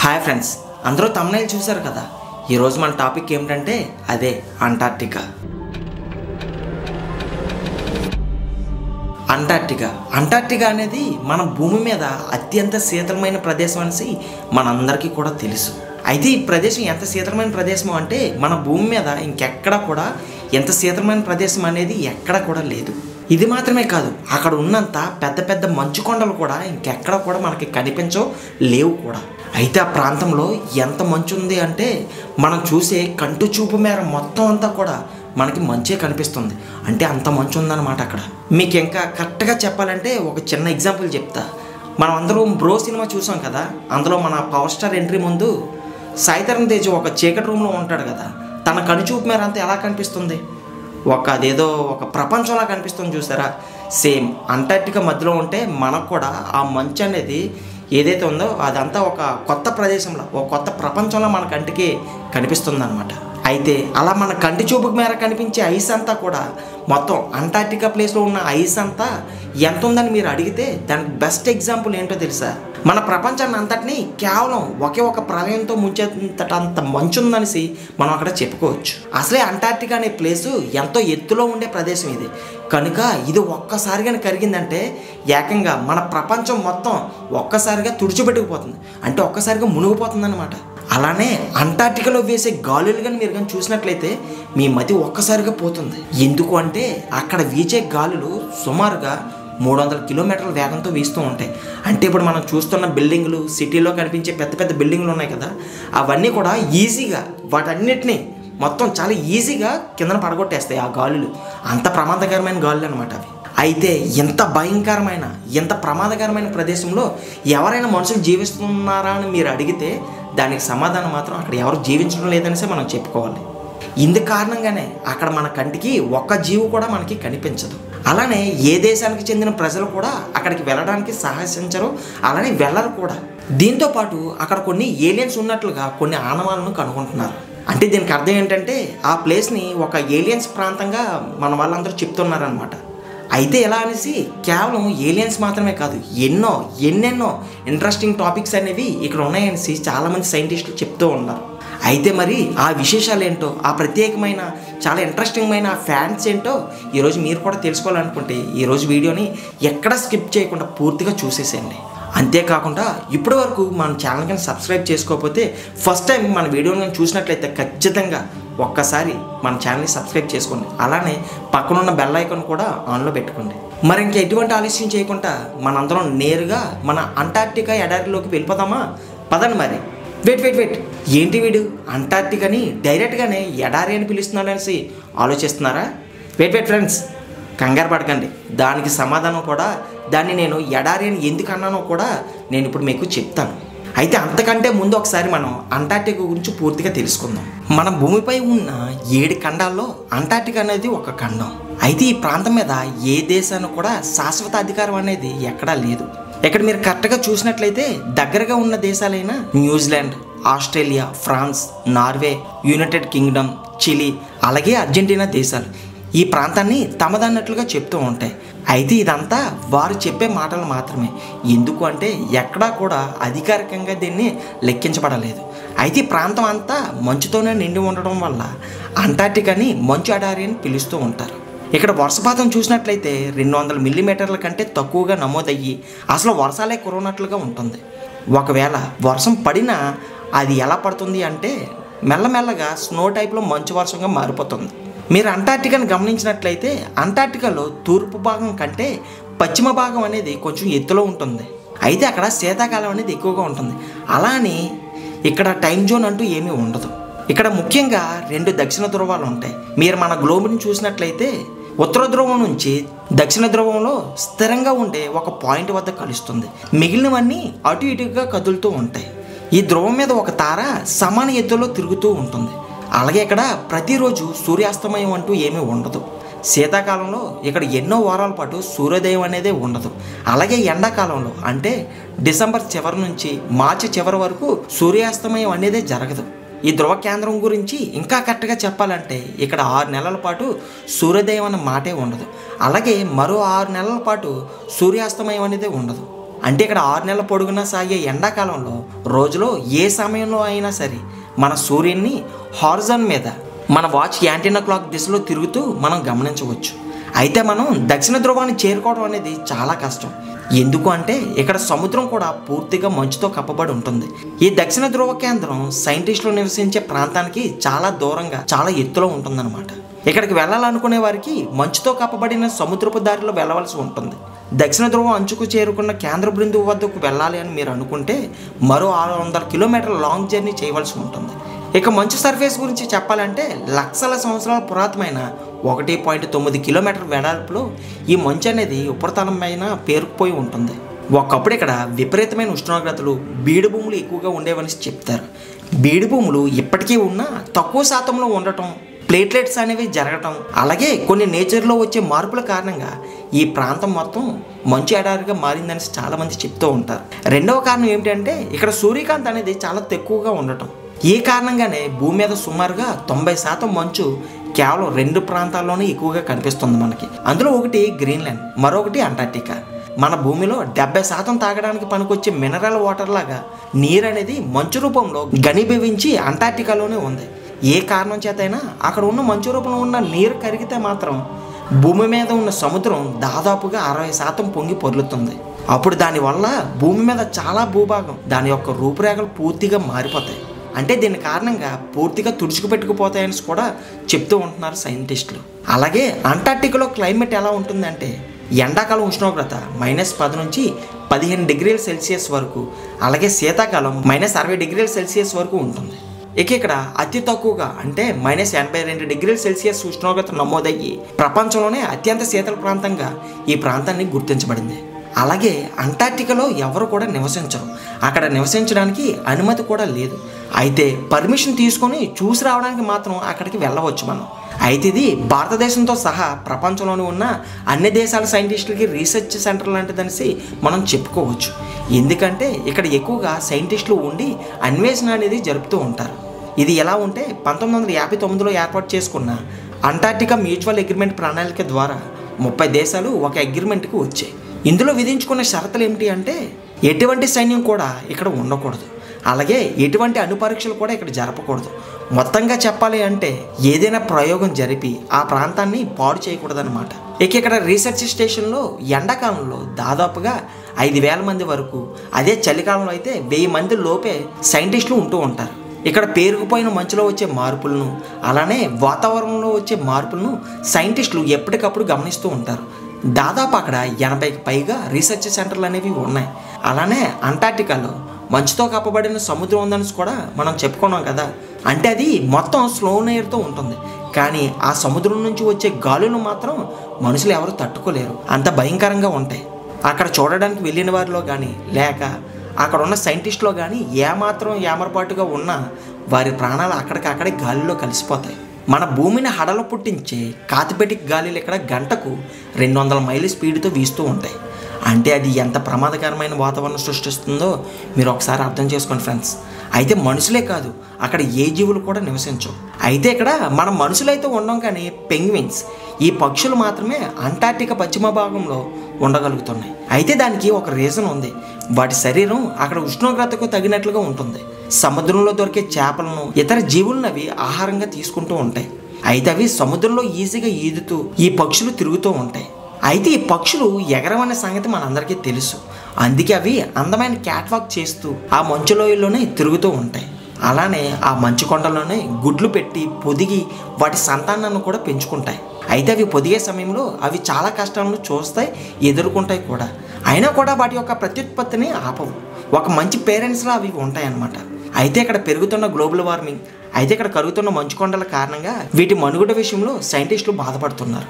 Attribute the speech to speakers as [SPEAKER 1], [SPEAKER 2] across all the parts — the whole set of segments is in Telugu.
[SPEAKER 1] హాయ్ ఫ్రెండ్స్, అందరూ తమ్నైల్ చూశారు కదా. ఈరోజు మన టాపిక్ ఏమిటంటే అదే అంటార్క్టికా. అంటార్క్టికా అనేది మన భూమి మీద అత్యంత శీతలమైన ప్రదేశం అనేసి మనందరికీ కూడా తెలుసు. అయితే ఈ ప్రదేశం ఎంత శీతలమైన ప్రదేశం అంటే మన భూమి మీద ఇంకెక్కడ కూడా ఎంత శీతలమైన ప్రదేశం అనేది ఎక్కడ కూడా లేదు. ఇది మాత్రమే కాదు, అక్కడ ఉన్నంత పెద్ద పెద్ద మంచు కొండలు కూడా ఇంకెక్కడ కూడా మనకి కనిపించవు, లేవు కూడా. అయితే ఆ ప్రాంతంలో ఎంత మంచు ఉంది అంటే మనం చూసే కంటి చూపు మేర మొత్తం అంతా కూడా మనకి మంచే కనిపిస్తుంది. అంటే అంత మంచు ఉందన్నమాట అక్కడ. మీకు ఇంకా కరెక్ట్గా చెప్పాలంటే ఒక చిన్న ఎగ్జాంపుల్ చెప్తా. మనం అందరం బ్రో సినిమా చూసాం కదా, అందులో మన పవర్ స్టార్ ఎంట్రీ ముందు సాయి తరుణ్ తేజ్ ఒక చీకటి రూమ్లో ఉంటాడు కదా, తన కనుచూపు మేర అంతా ఎలా కనిపిస్తుంది, అదేదో ఒక ప్రపంచంలా కనిపిస్తుంది చూసారా. సేమ్ అంటార్క్టికా మధ్యలో ఉంటే మనకు కూడా ఆ మంచు అనేది ఏదైతే ఉందో అదంతా ఒక కొత్త ప్రదేశంలో, ఒక కొత్త ప్రపంచంలో మన కంటికి కనిపిస్తుంది అనమాట. అయితే అలా మన కంటి చూపుకు మేర కనిపించే ఐస్ అంతా కూడా మొత్తం అంటార్క్టికా ప్లేస్లో ఉన్న ఐస్ అంతా ఎంత ఉందని మీరు అడిగితే దానికి బెస్ట్ ఎగ్జాంపుల్ ఏంటో తెలుసా? మన ప్రపంచాన్ని అంతటినీ కేవలం ఒకే ఒక ప్రళయంతో ముంచేంత మంచు ఉందనేసి మనం అక్కడ చెప్పుకోవచ్చు. అసలే అంటార్క్టికా అనే ప్లేసు ఎంతో ఎత్తులో ఉండే ప్రదేశం ఇది కనుక ఇది ఒక్కసారిగా కరిగిందంటే ఏకంగా మన ప్రపంచం మొత్తం ఒక్కసారిగా తుడిచిపెట్టుకుపోతుంది, అంటే ఒక్కసారిగా మునిగిపోతుంది అనమాట. అలానే అంటార్క్టికాలో వేసే గాలులు కానీ మీరు కానీ చూసినట్లయితే మీ మతి ఒక్కసారిగా పోతుంది. ఎందుకు అంటే అక్కడ వీచే గాలులు సుమారుగా 300 కిలోమీటర్ల వేగంతో వీస్తూ ఉంటాయి. అంటే ఇప్పుడు మనం చూస్తున్న బిల్డింగులు, సిటీలో కనిపించే పెద్ద పెద్ద బిల్డింగులు ఉన్నాయి కదా, అవన్నీ కూడా ఈజీగా వాటన్నిటినీ మొత్తం చాలా ఈజీగా కిందన పడగొట్టేస్తాయి ఆ గాలులు. అంత ప్రమాదకరమైన గాలులు అనమాట అవి. అయితే ఇంత భయంకరమైన, ఇంత ప్రమాదకరమైన ప్రదేశంలో ఎవరైనా మనుషులు జీవిస్తున్నారా అని మీరు అడిగితే దానికి సమాధానం మాత్రం అక్కడ ఎవరు జీవించడం లేదనేసి మనం చెప్పుకోవాలి. ఇందుకు కారణంగానే అక్కడ మన కంటికి ఒక్క జీవి కూడా మనకి కనిపించదు. అలానే ఏ దేశానికి చెందిన ప్రజలు కూడా అక్కడికి వెళ్ళడానికి సాహసించరు, అలానే వెళ్ళరు కూడా. దీంతో పాటు అక్కడ కొన్ని ఏలియన్స్ ఉన్నట్లుగా కొన్ని ఆనవాళ్ళను కనుగొంటున్నారు. అంటే దీనికి అర్థం ఏంటంటే ఆ ప్లేస్ని ఒక ఏలియన్స్ ప్రాంతంగా మన వాళ్ళందరూ చెప్తున్నారనమాట. అయితే ఎలా అనేసి కేవలం ఏలియన్స్ మాత్రమే కాదు, ఎన్నెన్నో ఇంట్రెస్టింగ్ టాపిక్స్ అనేవి ఇక్కడ ఉన్నాయనేసి చాలామంది సైంటిస్టులు చెప్తూ ఉన్నారు. అయితే మరి ఆ విశేషాలు ఏంటో, ఆ ప్రత్యేకమైన చాలా ఇంట్రెస్టింగ్ ఫ్యాన్స్ ఏంటో ఈరోజు మీరు కూడా తెలుసుకోవాలనుకుంటే ఈరోజు వీడియోని ఎక్కడ స్కిప్ చేయకుండా పూర్తిగా చూసేసేయండి. అంతేకాకుండా ఇప్పటి వరకు మన ఛానల్ కానీ సబ్స్క్రైబ్ చేసుకోకపోతే ఫస్ట్ టైం మన వీడియోని చూసినట్లయితే ఖచ్చితంగా ఒక్కసారి మన ఛానల్ని సబ్స్క్రైబ్ చేసుకోండి. అలానే పక్కనున్న బెల్ ఐకాన్ కూడా ఆన్లో పెట్టుకోండి. మరి ఇంకా ఎటువంటి ఆలస్యం చేయకుండా మనందరం నేరుగా మన అంటార్క్టికా ఎడారిలోకి వెళ్ళిపోదామా? పదండి మరి. వెయిట్ ఏంటి వీడు అంటార్క్టికాని డైరెక్ట్గానే ఎడారి అని పిలుస్తున్నాడు అనేసి ఆలోచిస్తున్నారా? వెయిట్ ఫ్రెండ్స్, కంగారు పడకండి. దానికి సమాధానం కూడా, దాన్ని నేను ఎడారి అని ఎందుకు అన్నానో కూడా నేను ఇప్పుడు మీకు చెప్తాను. అయితే అంతకంటే ముందు ఒకసారి మనం అంటార్క్టికా గురించి పూర్తిగా తెలుసుకుందాం. మన భూమిపై ఉన్న 7 ఖండాల్లో అంటార్క్టికా అనేది ఒక ఖండం. అయితే ఈ ప్రాంతం మీద ఏ దేశానికి కూడా శాశ్వత అధికారం అనేది ఎక్కడా లేదు. ఇక్కడ మీరు కరెక్ట్గా చూసినట్లయితే దగ్గరగా ఉన్న దేశాలైన New Zealand, Australia, France, Norway, United Kingdom, Chile, అలాగే అర్జెంటీనా దేశాలు ఈ ప్రాంతాన్ని తమదన్నట్లుగా చెప్తూ ఉంటాయి. అయితే ఇదంతా వారు చెప్పే మాటలు మాత్రమే. ఎందుకు అంటే ఎక్కడా కూడా అధికారికంగా దీన్ని లెక్కించబడలేదు. అయితే ఈ ప్రాంతం అంతా మంచుతోనే నిండి ఉండడం వల్ల అంటార్క్టికాని మంచు ఎడారి అని పిలుస్తూ ఉంటారు. ఇక్కడ వర్షపాతం చూసినట్లయితే 200 మిల్లీమీటర్ల కంటే తక్కువగా నమోదయ్యి అసలు వర్షాలే కురవనట్లుగా ఉంటుంది. ఒకవేళ వర్షం పడినా అది ఎలా పడుతుంది అంటే మెల్లమెల్లగా స్నో టైప్లో మంచు వర్షంగా మారిపోతుంది. మీరు అంటార్క్టికాని గమనించినట్లయితే అంటార్క్టికాలో తూర్పు భాగం కంటే పశ్చిమ భాగం అనేది కొంచెం ఎత్తులో ఉంటుంది. అయితే అక్కడ శీతాకాలం అనేది ఎక్కువగా ఉంటుంది. అలానే ఇక్కడ టైం జోన్ అంటూ ఏమీ ఉండదు. ఇక్కడ ముఖ్యంగా 2 దక్షిణ ధ్రువాలు ఉంటాయి. మీరు మన గ్లోబ్ని చూసినట్లయితే ఉత్తర ధ్రువం నుంచి దక్షిణ ధ్రువంలో స్థిరంగా ఉండే ఒక పాయింట్ వద్ద కలుస్తుంది. మిగిలినవన్నీ అటు ఇటుగా కదులుతూ ఉంటాయి. ఈ ధ్రువం మీద ఒక తార సమాన ఎత్తులో తిరుగుతూ ఉంటుంది. అలాగే ఇక్కడ ప్రతిరోజు సూర్యాస్తమయం అంటూ ఏమీ ఉండదు. శీతాకాలంలో ఇక్కడ ఎన్నో వారాల పాటు సూర్యోదయం అనేది ఉండదు. అలాగే ఎండాకాలంలో అంటే డిసెంబర్ చివరి నుంచి మార్చి చివరి వరకు సూర్యాస్తమయం అనేది జరగదు. ఈ ధ్రువ కేంద్రం గురించి ఇంకా కరెక్ట్గా చెప్పాలంటే ఇక్కడ 6 నెలల పాటు సూర్యోదయం అన్న మాటే ఉండదు. అలాగే మరో 6 నెలల పాటు సూర్యాస్తమయం అనేది ఉండదు. అంటే ఇక్కడ 6 నెలల పొడుగునా సాగే ఎండాకాలంలో రోజులో ఏ సమయంలో అయినా సరే మన సూర్యుడిని హారిజాన్ మీద మన వాచ్ యాంటీనా క్లాక్ దిశలో తిరుగుతూ మనం గమనించవచ్చు. అయితే మనం దక్షిణ ధ్రువాన్ని చేరుకోవడం అనేది చాలా కష్టం. ఎందుకు అంటే ఇక్కడ సముద్రం కూడా పూర్తిగా మంచుతో కప్పబడి ఉంటుంది. ఈ దక్షిణ ధ్రువ కేంద్రం సైంటిస్టులు నివసించే ప్రాంతానికి చాలా దూరంగా చాలా ఎత్తులో ఉంటుందన్నమాట. ఇక్కడికి వెళ్ళాలనుకునే వారికి మంచుతో కప్పబడిన సముద్రపు దారిలో వెళ్ళవలసి ఉంటుంది. దక్షిణ ధ్రువం అంచుకు చేరుకున్న కేంద్ర బిందువు వద్దకు వెళ్ళాలి అని మీరు అనుకుంటే మరో 600 కిలోమీటర్ల లాంగ్ జర్నీ చేయవలసి ఉంటుంది. ఇక మంచు సర్ఫేస్ గురించి చెప్పాలంటే లక్షల సంవత్సరాల పురాతనమైన 1.9 కిలోమీటర్ వెడల్పులో ఈ మంచు అనేది ఉపరితలం పైన పేరుకుపోయి ఉంటుంది. ఒకప్పుడు ఇక్కడ విపరీతమైన ఉష్ణోగ్రతలు, బీడు భూములు ఎక్కువగా ఉండేవని చెప్తారు. బీడు భూములు ఇప్పటికీ ఉన్నా తక్కువ శాతంలో ఉండటం, ప్లేట్లెట్స్ అనేవి జరగటం, అలాగే కొన్ని నేచర్లో వచ్చే మార్పుల కారణంగా ఈ ప్రాంతం మొత్తం మంచు ఎడారిగా మారిందని చాలామంది చెప్తూ ఉంటారు. రెండవ కారణం ఏమిటంటే ఇక్కడ సూర్యకాంతి అనేది చాలా తక్కువగా ఉండటం. ఈ కారణంగానే భూమి మీద సుమారుగా 90% మంచు కేవలం 2 ప్రాంతాల్లోనే ఎక్కువగా కనిపిస్తుంది మనకి. అందులో ఒకటి గ్రీన్లాండ్, మరొకటి అంటార్క్టికా. మన భూమిలో 70% తాగడానికి పనికొచ్చే మినరల్ వాటర్ లాగా నీరు అనేది మంచు రూపంలో ఘనీభవించి అంటార్క్టికాలోనే ఉంది. ఏ కారణం చేతైనా అక్కడ ఉన్న మంచు రూపంలో ఉన్న నీరు కరిగితే మాత్రం భూమి మీద ఉన్న సముద్రం దాదాపుగా 60% పొంగి పొర్లుతుంది. అప్పుడు దానివల్ల భూమి మీద చాలా భూభాగం దాని యొక్క రూపురేఖలు పూర్తిగా మారిపోతాయి. అంటే దీని కారణంగా పూర్తిగా తుడుచుకుపెట్టుకుపోతాయని కూడా చెప్తూ ఉంటున్నారు సైంటిస్టులు. అలాగే అంటార్క్టికాలో క్లైమేట్ ఎలా ఉంటుందంటే ఎండాకాలం ఉష్ణోగ్రత -10 నుంచి 15 డిగ్రీల సెల్సియస్ వరకు, అలాగే శీతాకాలం -60 డిగ్రీల సెల్సియస్ వరకు ఉంటుంది. ఇక్కడ అతి తక్కువగా అంటే -82 డిగ్రీల సెల్సియస్ ఉష్ణోగ్రత నమోదయ్యి ప్రపంచంలోనే అత్యంత శీతల ప్రాంతంగా ఈ ప్రాంతాన్ని గుర్తించబడింది. అలాగే అంటార్క్టికాలో ఎవరు కూడా నివసించరు. అక్కడ నివసించడానికి అనుమతి కూడా లేదు. అయితే పర్మిషన్ తీసుకొని చూసి రావడానికి మాత్రం అక్కడికి వెళ్ళవచ్చు మనం. అయితే ఇది భారతదేశంతో సహా ప్రపంచంలోని ఉన్న అన్ని దేశాల సైంటిస్టులకి రీసెర్చ్ సెంటర్ లాంటిదనేసి మనం చెప్పుకోవచ్చు. ఎందుకంటే ఇక్కడ ఎక్కువగా సైంటిస్టులు ఉండి అన్వేషణ అనేది జరుపుతూ ఉంటారు. ఇది ఎలా ఉంటే 1959లో ఏర్పాటు చేసుకున్న అంటార్క్టికా మ్యూచువల్ అగ్రిమెంట్ ప్రణాళిక ద్వారా 30 దేశాలు ఒక అగ్రిమెంట్కి వచ్చాయి. ఇందులో విధించుకున్న షరతులు ఏమిటి అంటే ఎటువంటి సైన్యం కూడా ఇక్కడ ఉండకూడదు, అలాగే ఎటువంటి అణుపరీక్షలు కూడా ఇక్కడ జరపకూడదు. మొత్తంగా చెప్పాలి అంటే ఏదైనా ప్రయోగం జరిపి ఆ ప్రాంతాన్ని పాడు చేయకూడదన్నమాట. ఇక్కడ రీసెర్చ్ స్టేషన్లో ఎండాకాలంలో దాదాపుగా 5,000 మంది వరకు, అదే చలికాలంలో అయితే 1000 మంది లోపే సైంటిస్టులు ఉంటూ ఉంటారు. ఇక్కడ పేరుకుపోయిన మంచులో వచ్చే మార్పులను, అలానే వాతావరణంలో వచ్చే మార్పులను సైంటిస్టులు ఎప్పటికప్పుడు గమనిస్తూ ఉంటారు. దాదాపు అక్కడ 80కి పైగా రీసెర్చ్ సెంటర్లు అనేవి ఉన్నాయి. అలానే అంటార్క్టికాలో మంచుతో కప్పబడిన సముద్రం ఉందని కూడా మనం చెప్పుకున్నాం కదా. అంటే అది మొత్తం స్లో ఎయిర్తో ఉంటుంది. కానీ ఆ సముద్రం నుంచి వచ్చే గాలులు మాత్రం మనుషులు ఎవరు తట్టుకోలేరు, అంత భయంకరంగా ఉంటాయి. అక్కడ చూడడానికి వెళ్ళిన వారిలో కానీ లేక అక్కడ ఉన్న సైంటిస్టులో కానీ ఏమాత్రం ఏమరపాటుగా ఉన్నా వారి ప్రాణాలు అక్కడికక్కడే గాలిలో కలిసిపోతాయి. మన భూమిని హడలు పుట్టించే కాతిపెటిక్ గాలిలు ఇక్కడ గంటకు 200 మైళ్ళ స్పీడ్తో వీస్తూ ఉంటాయి. అంటే అది ఎంత ప్రమాదకరమైన వాతావరణం సృష్టిస్తుందో మీరు ఒకసారి అర్థం చేసుకోండి ఫ్రెండ్స్. అయితే మనుషులే కాదు, అక్కడ ఏ జీవులు కూడా నివసించవు. అయితే ఇక్కడ మన మనుషులైతే ఉండం, కానీ పెంగ్విన్స్, ఈ పక్షులు మాత్రమే అంటార్క్టికా పశ్చిమ భాగంలో ఉండగలుగుతున్నాయి. అయితే దానికి ఒక రీజన్ ఉంది. వాటి శరీరం అక్కడ ఉష్ణోగ్రతకు తగినట్లుగా ఉంటుంది. సముద్రంలో దొరికే చేపలను, ఇతర జీవులను అవి ఆహారంగా తీసుకుంటూ ఉంటాయి. అయితే అవి సముద్రంలో ఈజీగా ఈదుతూ ఈ పక్షులు తిరుగుతూ ఉంటాయి. అయితే ఈ పక్షులు ఎగరమనే సంగతి మనందరికీ తెలుసు. అందుకే అవి అందమైన క్యాట్ వాక్ చేస్తూ ఆ మంచు లోయల్లోనే తిరుగుతూ ఉంటాయి. అలానే ఆ మంచు కొండల్లోనే గుడ్లు పెట్టి పొదిగి వాటి సంతానాన్ని కూడా పెంచుకుంటాయి. అయితే అవి పొదిగే సమయంలో అవి చాలా కష్టాలను చూస్తాయి, ఎదుర్కొంటాయి కూడా. అయినా కూడా వాటి యొక్క ప్రత్యుత్పత్తిని ఆపవు. ఒక మంచి పేరెంట్స్లా అవి ఉంటాయన్నమాట. అయితే ఇక్కడ పెరుగుతున్న గ్లోబల్ వార్మింగ్, అయితే ఇక్కడ కరుగుతున్న మంచు కొండల కారణంగా వీటి మనుగడ విషయంలో సైంటిస్టులు బాధపడుతున్నారు.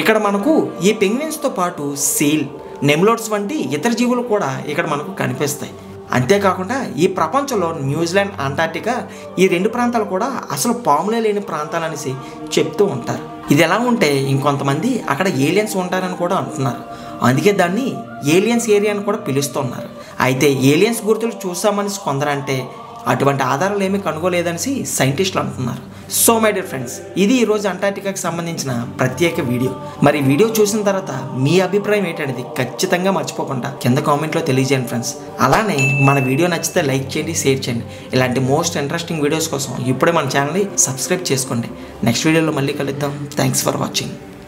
[SPEAKER 1] ఇక్కడ మనకు ఈ పెంగ్విన్స్తో పాటు సీల్, నెమ్లోడ్స్ వంటి ఇతర జీవులు కూడా ఇక్కడ మనకు కనిపిస్తాయి. అంతేకాకుండా ఈ ప్రపంచంలో న్యూజిలాండ్, అంటార్క్టికా ఈ 2 ప్రాంతాలు కూడా అసలు పాములే లేని ప్రాంతాలు అనేసి చెప్తూ ఉంటారు. ఇది ఎలా ఉంటే ఇంకొంతమంది అక్కడ ఏలియన్స్ ఉంటారని కూడా అంటున్నారు. అందుకే దాన్ని ఏలియన్స్ ఏరియా అని కూడా పిలుస్తున్నారు. అయితే ఏలియన్స్ గుర్తులు చూసామని కొందరంటే అటువంటి ఆధారాలు ఏమీ కనుగోలేదనేసి సైంటిస్టులు అంటున్నారు. సో మై డియర్ ఫ్రెండ్స్, ఇది ఈరోజు అంటార్టికాకి సంబంధించిన ప్రత్యేక వీడియో. మరి వీడియో చూసిన తర్వాత మీ అభిప్రాయం ఏంటనేది ఖచ్చితంగా మర్చిపోకుండా కింద కామెంట్లో తెలియజేయండి ఫ్రెండ్స్. అలానే మన వీడియో నచ్చితే లైక్ చేయండి, షేర్ చేయండి. ఇలాంటి మోస్ట్ ఇంట్రెస్టింగ్ వీడియోస్ కోసం ఇప్పుడే మన ఛానల్ని సబ్స్క్రైబ్ చేసుకోండి. నెక్స్ట్ వీడియోలో మళ్ళీ కలుద్దాం. Thanks for watching.